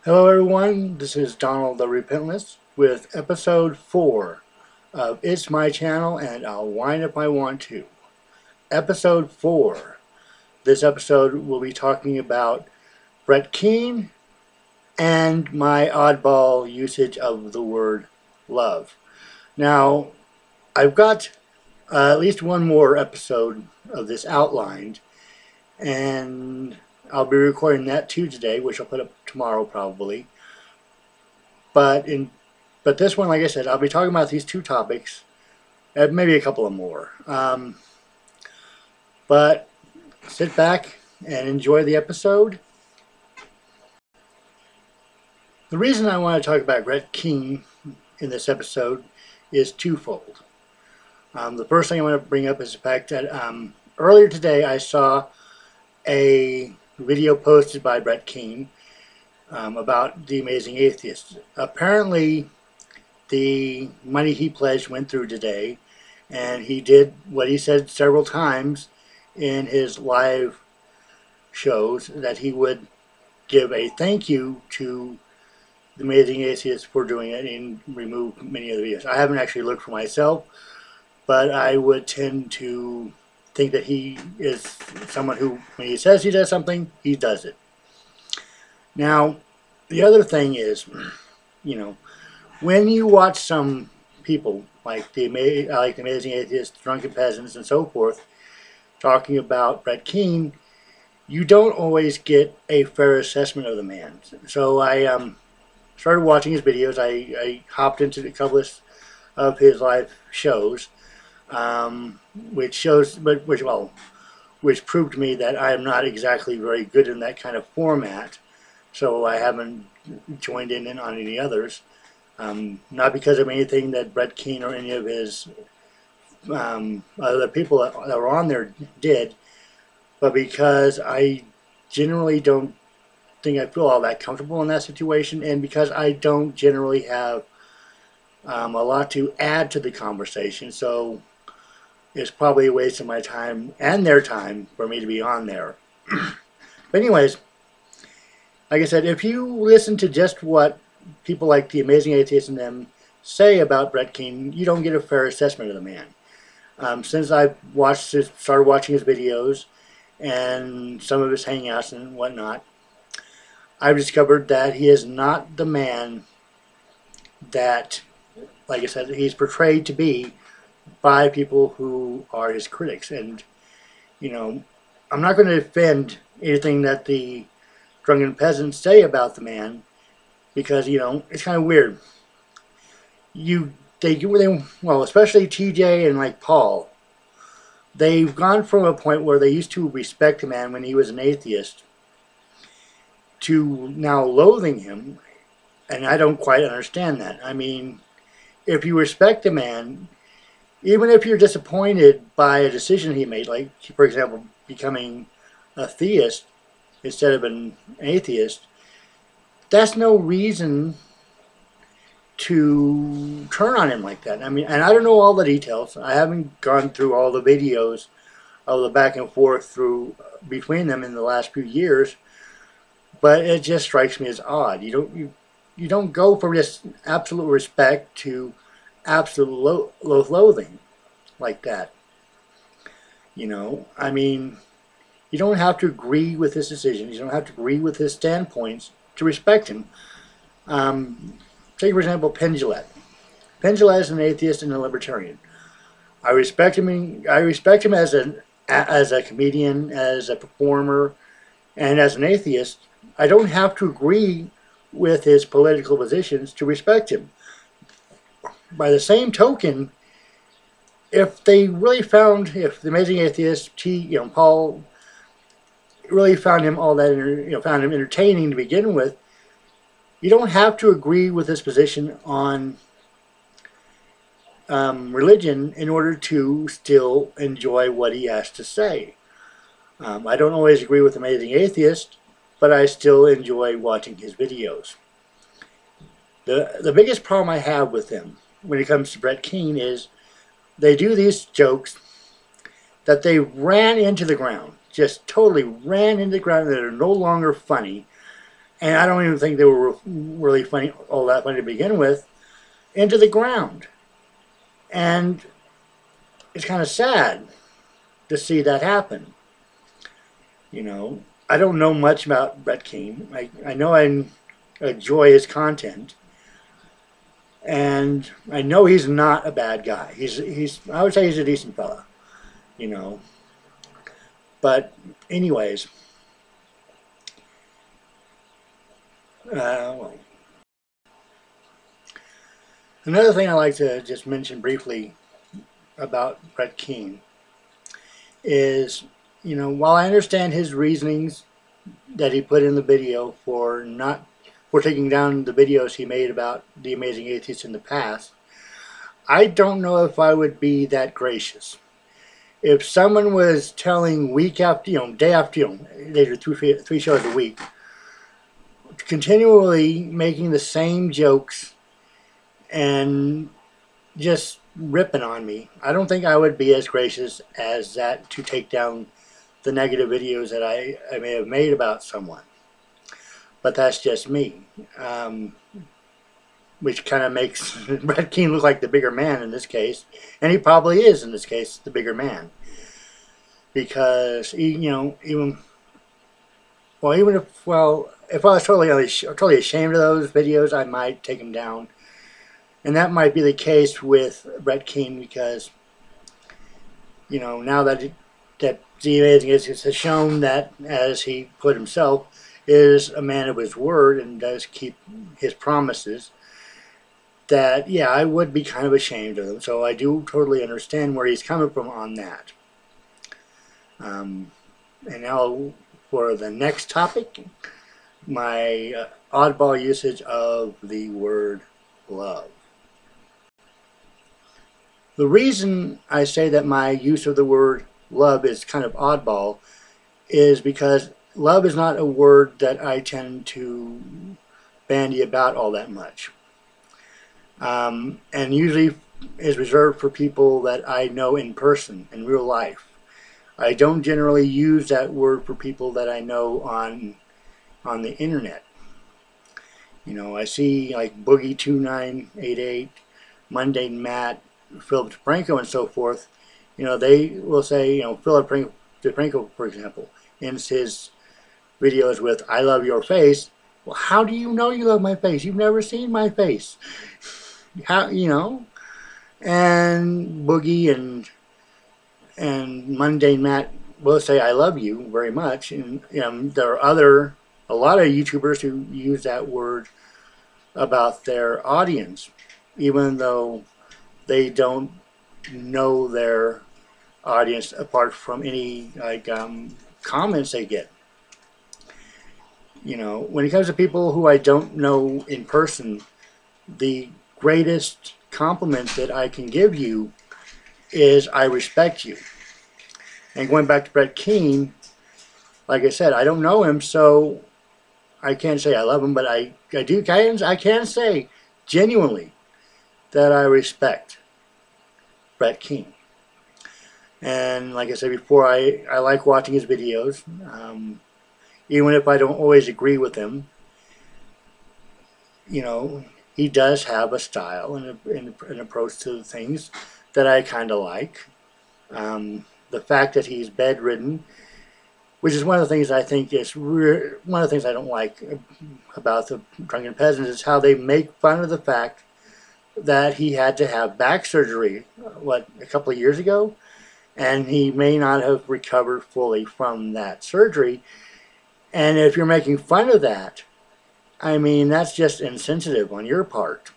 Hello everyone, this is Donald the Repentless with episode 4 of It's My Channel and I'll Whine If I Want To. Episode 4. This episode will be talking about Brett Keane and my oddball usage of the word love. Now, I've got at least one more episode of this outlined, and I'll be recording that too today, which I'll put up tomorrow probably. But this one, like I said, I'll be talking about these two topics, and maybe a couple of more. But sit back and enjoy the episode. The reason I want to talk about Brett Keane in this episode is twofold. The first thing I want to bring up is the fact that earlier today I saw a video posted by Brett Keane about the Amazing Atheist. Apparently, the money he pledged went through today, and he did what he said several times in his live shows, that he would give a thank you to the Amazing Atheist for doing it and remove many of the videos. I haven't actually looked for myself, but I would tend to think that he is someone who, when he says he does something, he does it. Now, the other thing is, when you watch some people like the Amazing Atheist, Drunken Peasants, and so forth, talking about Brett Keane, you don't always get a fair assessment of the man. So I started watching his videos. I hopped into a couple of his live shows, which proved to me that I am not exactly very good in that kind of format, so I haven't joined in on any others. Not because of anything that Brett Keane or any of his other people that were on there did, but because I generally don't think I feel all that comfortable in that situation, and because I don't generally have a lot to add to the conversation, so it's probably a waste of my time and their time for me to be on there. But anyways, like I said, if you listen to just what people like the Amazing Atheist and them say about Brett Keane, you don't get a fair assessment of the man. Since I've started watching his videos and some of his hangouts and whatnot, I've discovered that he is not the man that, like I said, he's portrayed to be by people who are his critics. And, I'm not going to defend anything that the Drunken Peasants say about the man, because, it's kind of weird. Especially TJ and like Paul, they've gone from a point where they used to respect the man when he was an atheist to now loathing him, and I don't quite understand that. I mean, if you respect a man, even if you're disappointed by a decision he made, like, for example, becoming a theist instead of an atheist, that's no reason to turn on him like that. I mean, and I don't know all the details. I haven't gone through all the videos of the back and forth between them in the last few years, but it just strikes me as odd. You don't go from just absolute respect to absolute loathing like that. I mean, you don't have to agree with his decisions. You don't have to agree with his standpoints to respect him. Take, for example, Penn Jillette. Penn Jillette is an atheist and a libertarian. I respect him. I respect him as a comedian, as a performer, and as an atheist. I don't have to agree with his political positions to respect him. By the same token, if the Amazing Atheist, Paul, really found him found him entertaining to begin with, you don't have to agree with his position on religion in order to still enjoy what he has to say. I don't always agree with Amazing Atheist, but I still enjoy watching his videos. The biggest problem I have with him when it comes to Brett Keane is they do these jokes that they ran into the ground, just totally ran into the ground, that are no longer funny, and I don't even think they were really funny, all that funny to begin with, into the ground. And it's kind of sad to see that happen. You know, I don't know much about Brett Keane. I know I enjoy his content, and I know he's not a bad guy. He's I would say he's a decent fella, you know. But anyways, well, another thing I like to just mention briefly about Brett Keane is, you know, while I understand his reasonings that he put in the video for not for taking down the videos he made about the Amazing Atheist in the past, I don't know if I would be that gracious. If someone was telling week after, you know, day after, you know, they do three shows a week, continually making the same jokes and just ripping on me, I don't think I would be as gracious as that to take down the negative videos that I may have made about someone. But that's just me. Which kind of makes Brett Keane look like the bigger man in this case. And he probably is, in this case, the bigger man. Because, you know, even if I was totally ashamed of those videos, I might take them down. And that might be the case with Brett Keane because, you know, now that the Amazing Atheist has shown that, as he put himself, is a man of his word and does keep his promises, that, yeah, I would be kind of ashamed of him. So I do totally understand where he's coming from on that. And now for the next topic, my oddball usage of the word love. The reason I say that my use of the word love is kind of oddball is because love is not a word that I tend to bandy about all that much. And usually is reserved for people that I know in person, in real life. I don't generally use that word for people that I know on the internet. You know, I see like Boogie2988, Mundane Matt, Philip DeFranco, and so forth. You know, they will say, you know, Philip DeFranco, for example, ends his videos with "I love your face." Well, how do you know you love my face? You've never seen my face. How, you know? And Boogie and Mundane Matt will say "I love you" very much, and there are a lot of YouTubers who use that word about their audience, even though they don't know their audience apart from any comments they get. You know, when it comes to people who I don't know in person, the greatest compliment that I can give you is "I respect you." And going back to Brett Keane, like I said, I don't know him, so I can't say I love him, but I can say genuinely that I respect Brett Keane. And like I said before, I like watching his videos, even if I don't always agree with him. You know, he does have a style and an approach to things that I kind of like. The fact that he's bedridden, which is one of the things I think is one of the things I don't like about the Drunken Peasants, is how they make fun of the fact that he had to have back surgery, a couple of years ago, and he may not have recovered fully from that surgery. And if you're making fun of that, I mean, that's just insensitive on your part.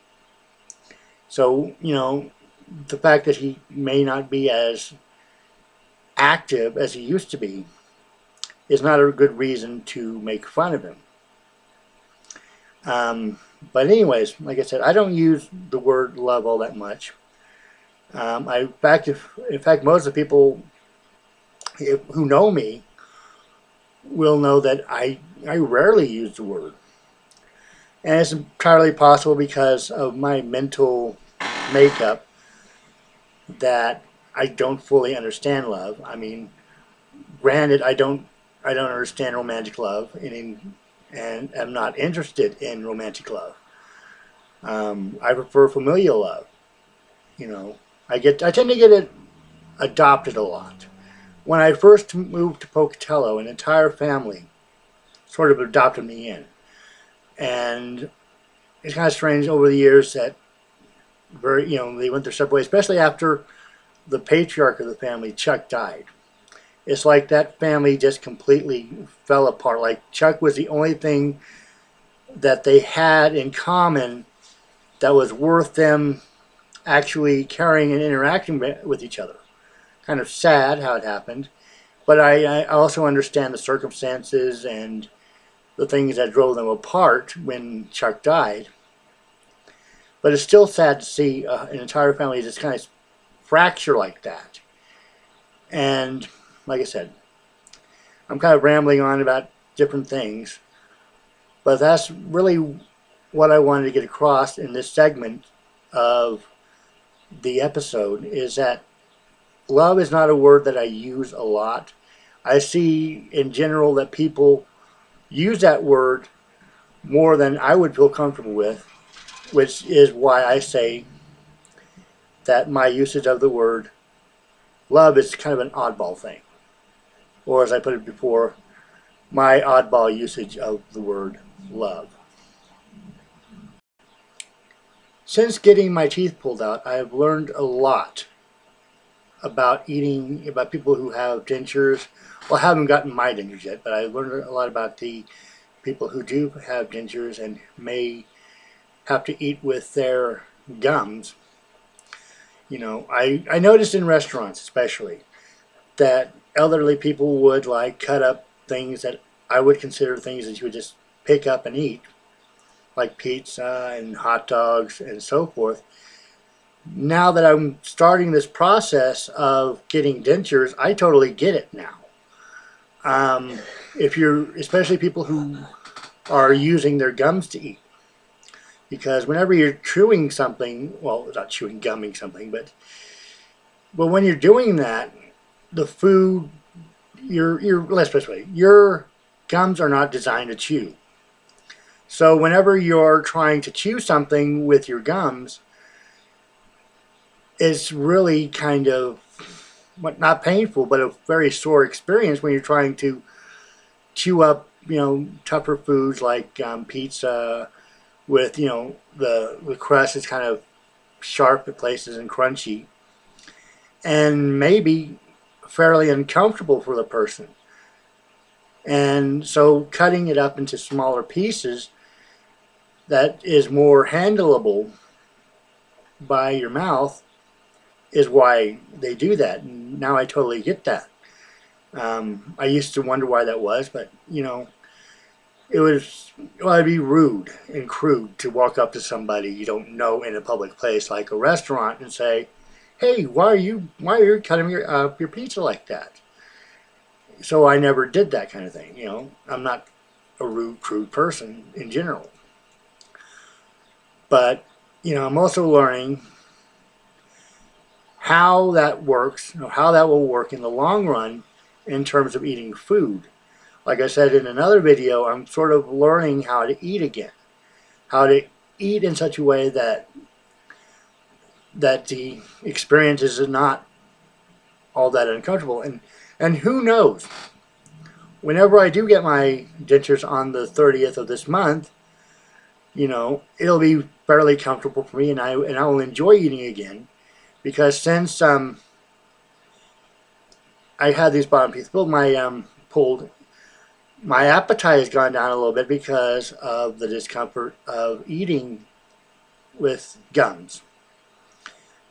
So, you know, the fact that he may not be as active as he used to be is not a good reason to make fun of him. But anyways, like I said, I don't use the word love all that much. In fact, most of the people who know me will know that I rarely use the word. And it's entirely possible because of my mental makeup that I don't fully understand love. I mean, granted, I don't understand romantic love and am not interested in romantic love. I prefer familial love. You know, I tend to get it adopted a lot. When I first moved to Pocatello, an entire family sort of adopted me in, and it's kind of strange over the years that they went their separate ways, especially after the patriarch of the family, Chuck, died. It's like that family just completely fell apart. Like Chuck was the only thing that they had in common that was worth them actually carrying and interacting with each other. Kind of sad how it happened, but I also understand the circumstances and the things that drove them apart when Chuck died. But it's still sad to see an entire family just kind of fracture like that. And like I said, I'm kind of rambling on about different things, but that's really what I wanted to get across in this segment of the episode, is that love is not a word that I use a lot. I see in general that people use that word more than I would feel comfortable with, which is why I say that my usage of the word love is kind of an oddball thing. Or as I put it before, my oddball usage of the word love. Since getting my teeth pulled out, I have learned a lot about people who have dentures. Well, I haven't gotten my dentures yet, but I learned a lot about the people who do have dentures and may have to eat with their gums. I noticed in restaurants especially that elderly people would cut up things that I would consider things that you would just pick up and eat, like pizza and hot dogs and so forth. Now that I'm starting this process of getting dentures, I totally get it now. Especially people who are using their gums to eat. Because whenever you're chewing something, well, not chewing, gumming something, but when you're doing that, the food, let's put it this way, your gums are not designed to chew. So whenever you're trying to chew something with your gums, it's really kind of, not painful, but a very sore experience when you're trying to chew up, tougher foods like pizza with, the crust is kind of sharp at places and crunchy, and maybe fairly uncomfortable for the person. And so cutting it up into smaller pieces that is more handleable by your mouth is why they do that. And now I totally get that. I used to wonder why that was, but it'd be rude and crude to walk up to somebody you don't know in a public place like a restaurant and say, "Hey, why are you cutting your pizza like that?" So I never did that kind of thing. I'm not a rude, crude person in general. But I'm also learning how that works, how that will work in the long run in terms of eating food. Like I said in another video, I'm sort of learning how to eat again. How to eat in such a way that the experience is not all that uncomfortable. And who knows? Whenever I do get my dentures on the 30th of this month, it'll be fairly comfortable for me, and I will enjoy eating again, because since I had these bottom teeth pulled, my appetite has gone down a little bit because of the discomfort of eating with gums.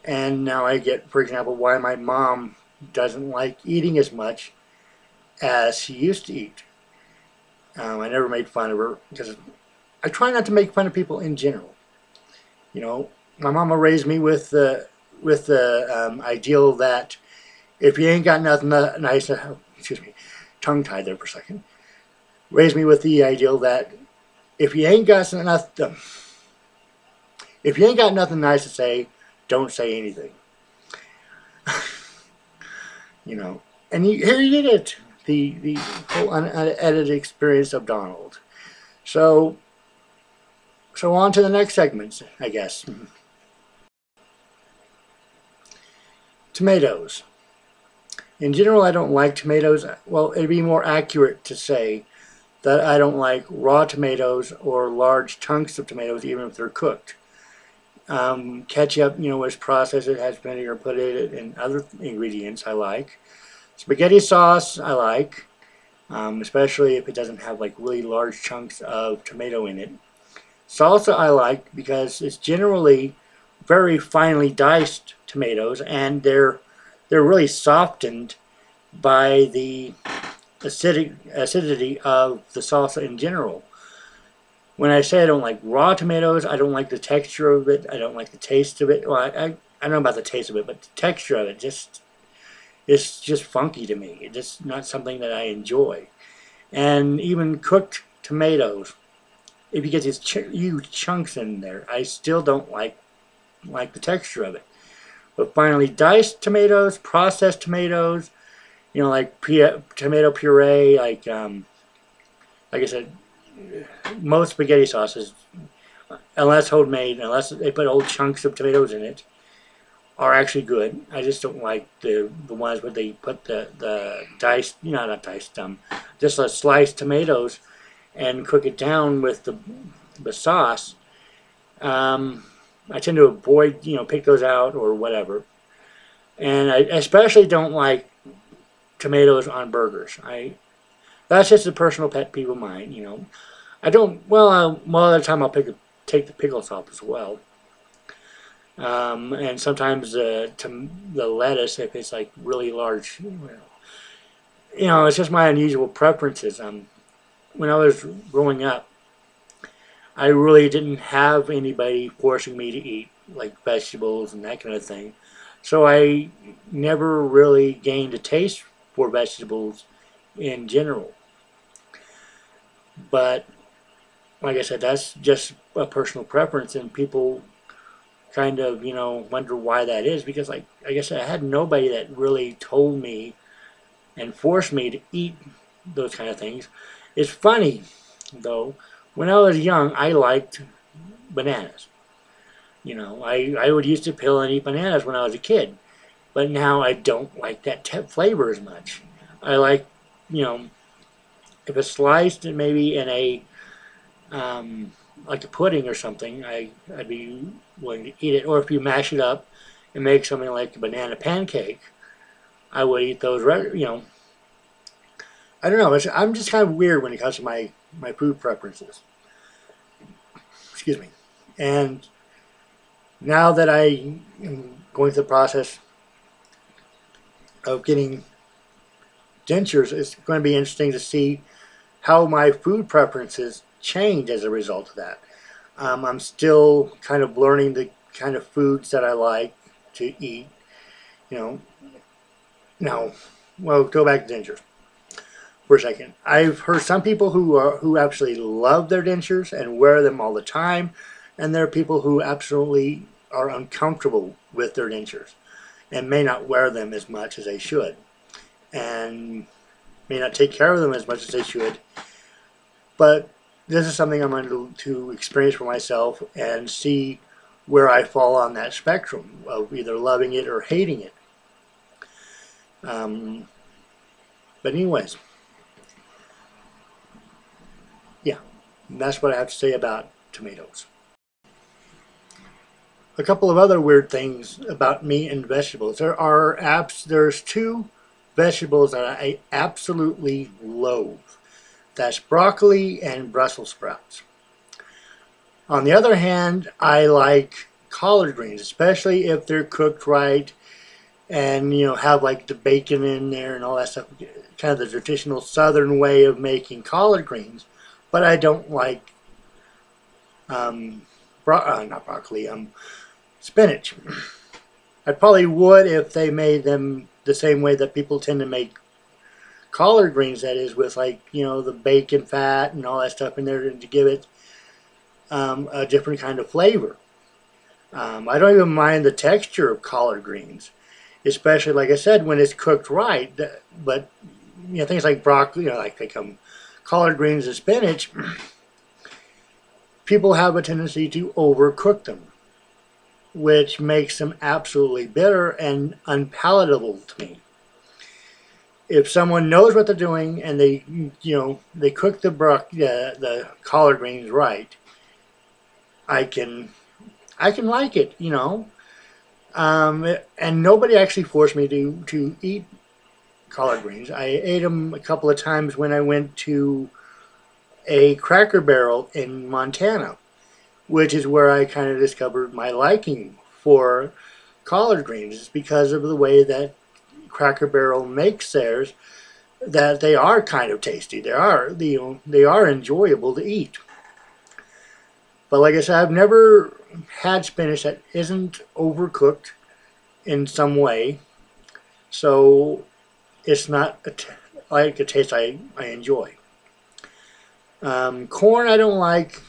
And now I get, for example, why my mom doesn't like eating as much as she used to eat. I never made fun of her because I try not to make fun of people in general. My mama raised me with the ideal that if you ain't got nothing nice, excuse me, tongue-tied there for a second. Raised me with the ideal that if you ain't got nothing nice to say, don't say anything. And here you get it, the whole unedited experience of Donald. So on to the next segment, I guess. Tomatoes. In general, I don't like tomatoes. Well, it'd be more accurate to say that I don't like raw tomatoes or large chunks of tomatoes, even if they're cooked. Ketchup, was processed, it has vinegar put in it, and other ingredients I like. Spaghetti sauce I like, especially if it doesn't have like really large chunks of tomato in it. Salsa I like because it's generally very finely diced tomatoes, and they're really softened by the acidity of the salsa in general. When I say I don't like raw tomatoes, I don't like the texture of it. I don't like the taste of it. Well, I don't know about the taste of it, but the texture of it it's just funky to me. It's just not something that I enjoy. And even cooked tomatoes, if you get these huge chunks in there, I still don't like the texture of it. But finally diced tomatoes, processed tomatoes, like tomato puree, like I said, most spaghetti sauces, unless homemade, unless they put old chunks of tomatoes in it, are actually good. I just don't like the ones where they put the diced, not diced, just the sliced tomatoes and cook it down with the sauce. I tend to avoid, pick those out or whatever. And I especially don't like tomatoes on burgers. That's just a personal pet peeve of mine, I don't, well, most of the time I'll take the pickles off as well. And sometimes the lettuce, if it's like really large, it's just my unusual preferences. When I was growing up, I really didn't have anybody forcing me to eat like vegetables and that kind of thing. So I never really gained a taste for vegetables in general. But like I said, that's just a personal preference, and people kind of, wonder why that is, because like I said, I had nobody that really told me and forced me to eat those kind of things. It's funny, though, when I was young, I liked bananas. I would used to peel and eat bananas when I was a kid, but now I don't like that flavor as much. I like, if it's sliced and maybe in a, like a pudding or something, I'd be willing to eat it. Or if you mash it up and make something like a banana pancake, I would eat those, I don't know, I'm just kind of weird when it comes to my food preferences. Excuse me. And now that I am going through the process of getting dentures, it's going to be interesting to see how my food preferences change as a result of that. I'm still kind of learning the kind of foods that I like to eat. Now, well, go back to dentures for a second. I've heard some people who actually love their dentures and wear them all the time, and there are people who absolutely are uncomfortable with their dentures and may not wear them as much as they should, and may not take care of them as much as they should. But this is something I'm going to experience for myself and see where I fall on that spectrum of either loving it or hating it. But anyways, yeah, that's what I have to say about tomatoes. A couple of other weird things about meat and vegetables. There's two vegetables that I absolutely loathe. That's broccoli and Brussels sprouts. On the other hand, I like collard greens, especially if they're cooked right and, have like the bacon in there and all that stuff. Kind of the traditional southern way of making collard greens. But I don't like, not broccoli, spinach. I probably would if they made them the same way that people tend to make collard greens, that is, with like, the bacon fat and all that stuff in there to give it a different kind of flavor. I don't even mind the texture of collard greens, especially, like I said, when it's cooked right. But things like broccoli, like they come collard greens and spinach, people have a tendency to overcook them, which makes them absolutely bitter and unpalatable to me. If someone knows what they're doing and they, they cook the collard greens right, I can like it, and nobody actually forced me to eat collard greens. I ate them a couple of times when I went to a Cracker Barrel in Montana, which is where I kind of discovered my liking for collard greens. It's because of the way that Cracker Barrel makes theirs, that they are kind of tasty. They are enjoyable to eat. But like I said, I've never had spinach that isn't overcooked in some way, so it's not like a taste I enjoy. Corn I don't like.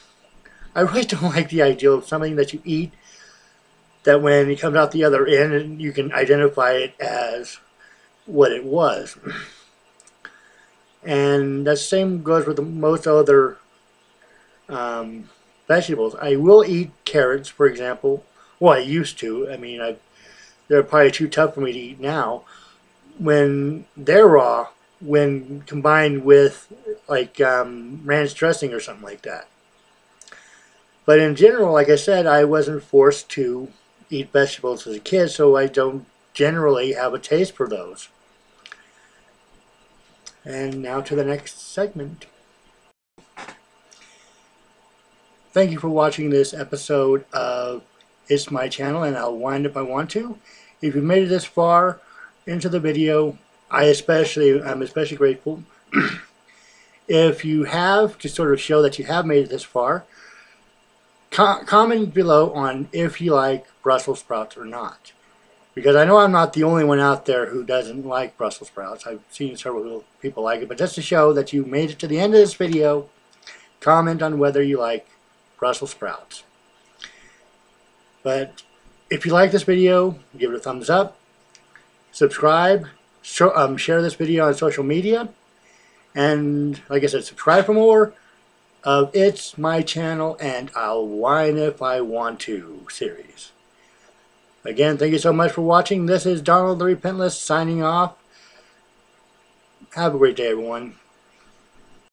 I really don't like the idea of something that you eat that when it comes out the other end, you can identify it as what it was. And the same goes with most other vegetables. I will eat carrots, for example. Well, I used to. I mean, they're probably too tough for me to eat now. When they're raw, when combined with like ranch dressing or something like that. But in general, like I said, I wasn't forced to eat vegetables as a kid, so I don't generally have a taste for those. And now to the next segment. Thank you for watching this episode of It's My Channel, and I'll wind if I want to. If you made it this far into the video, I'm especially grateful. If you have, to sort of show that you have made it this far, comment below on if you like Brussels sprouts or not. Because I know I'm not the only one out there who doesn't like Brussels sprouts. I've seen several people like it. But just to show that you made it to the end of this video, comment on whether you like Brussels sprouts. But if you like this video, give it a thumbs up. Subscribe. Share this video on social media. And like I said, subscribe for more of It's My Channel and I'll Whine If I Want To series. Again, thank you so much for watching. This is Donald the Repentless signing off. Have a great day, everyone.